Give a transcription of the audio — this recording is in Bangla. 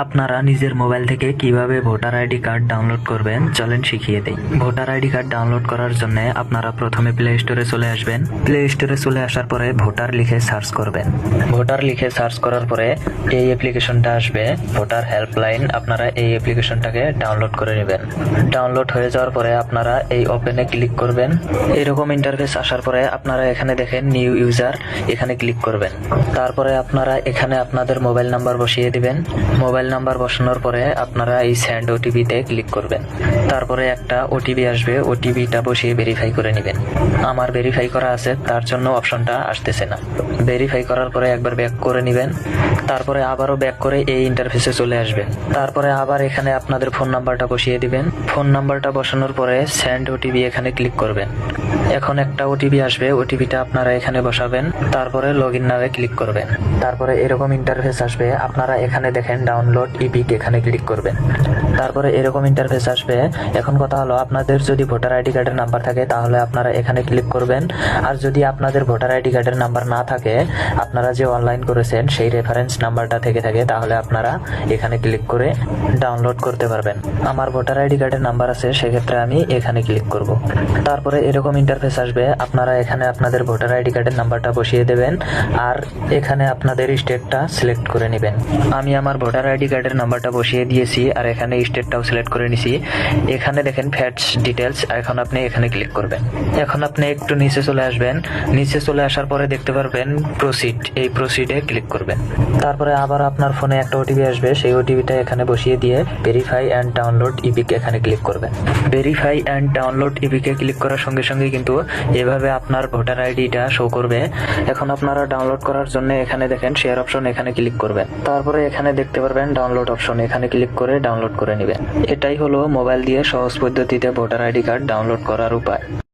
আপনারা নিজের মোবাইল থেকে কিভাবে ভোটার আইডি কার্ড ডাউনলোড করবেন চলেন শিখিয়ে দেই। ভোটার আইডি কার্ড ডাউনলোড করার জন্য আপনারা প্রথমে প্লে স্টোরে চলে আসবেন। প্লে স্টোরে চলে আসার পরে ভোটার লিখে সার্চ করবেন। ভোটার লিখে সার্চ করার পরে এই অ্যাপ্লিকেশনটা আসবে, ভোটার হেল্পলাইন। আপনারা এই অ্যাপ্লিকেশনটাকে ডাউনলোড করে নেবেন। ডাউনলোড হয়ে যাওয়ার পরে আপনারা এই ওপেনে ক্লিক করবেন। এরকম ইন্টারফেস আসার পরে আপনারা এখানে দেখেন নিউ ইউজার, এখানে ক্লিক করবেন। তারপরে আপনারা এখানে আপনাদের মোবাইল নাম্বার বসিয়ে দিবেন। মোবাইল নাম্বার বসানোর পরে আপনারা এই সেন্ড ওটিপিতে ক্লিক করবেন। তারপরে একটা ওটিপি আসবে, ওটিপিটা বসিয়ে ভেরিফাই করে নেবেন। আমার ভেরিফাই করা আছে, তার জন্য অপশনটা আসতেছে না। ভেরিফাই করার পরে একবার ব্যাক করে নেবেন। তারপরে আবারও ব্যাক করে এই ইন্টারফেসে চলে আসবেন। তারপরে আবার এখানে আপনাদের ফোন নাম্বারটা বসিয়ে দিবেন। ফোন নাম্বারটা বসানোর পরে সেন্ড ওটিপি এখানে ক্লিক করবেন। এখন একটা ওটিপি আসবে, ওটিপিটা আপনারা এখানে বসাবেন। তারপরে লগ ইন নাওয়ে ক্লিক করবেন। তারপরে এরকম ইন্টারফেস আসবে, আপনারা এখানে দেখেন ডাউনলোড ইপিক, এখানে ক্লিক করবেন। তারপরে এরকম ইন্টারফেস আসবে। এখন কথা হলো, আপনাদের যদি ভোটার আইডি কার্ডের নাম্বার থাকে তাহলে আপনারা এখানে ক্লিক করবেন। আর যদি আপনাদের ভোটার আইডি কার্ডের নাম্বার না থাকে, আপনারা যে অনলাইন করেছেন সেই রেফারেন্স নাম্বারটা থেকে থাকে, তাহলে আপনারা এখানে ক্লিক করে ডাউনলোড করতে পারবেন। আমার ভোটার আইডি কার্ডের নাম্বার আছে, সেক্ষেত্রে আমি এখানে ক্লিক করব। তারপরে এরকম ইন্টারফেস আসবে, আপনারা এখানে আপনাদের ভোটার আইডি কার্ডের নাম্বারটা বসিয়ে দেবেন আর এখানে আপনাদের স্টেটটা সিলেক্ট করে নেবেন। আমি আমার ভোটার আইডি কার্ডের নাম্বারটা বসিয়ে দিয়েছি আর এখানে স্টেটটাও সিলেক্ট করে নিছি। এখানে দেখেন ফ্যাটস ডিটেলস, এখন আপনি এখানে ক্লিক করবেন। এখন আপনি একটু নিচে চলে আসবেন। নিচে চলে আসার পরে দেখতে পারবেন প্রসিড, এই প্রসিডে ক্লিক করবেন। তারপরে আবার আপনার ফোনে একটা ওটিপি আসবে, সেই ওটিপিটা এখানে বসিয়ে দিয়ে ভেরিফাই অ্যান্ড ডাউনলোড ইপিক এখানে ক্লিক করবেন। ভেরিফাই অ্যান্ড ডাউনলোড ইপিকে ক্লিক করার সঙ্গে সঙ্গে কিন্তু এভাবে আপনার ভোটার আইডিটা শো করবে। এখন আপনারা ডাউনলোড করার জন্য এখানে দেখেন শেয়ার অপশন, এখানে ক্লিক করবেন। তারপরে এখানে দেখতে পারবেন ডাউনলোড অপশন, এখানে ক্লিক করে ডাউনলোড করে নেবেন। এটাই হলো মোবাইল দিয়ে সহজ পদ্ধতিতে ভোটার আইডি কার্ড ডাউনলোড করার উপায়।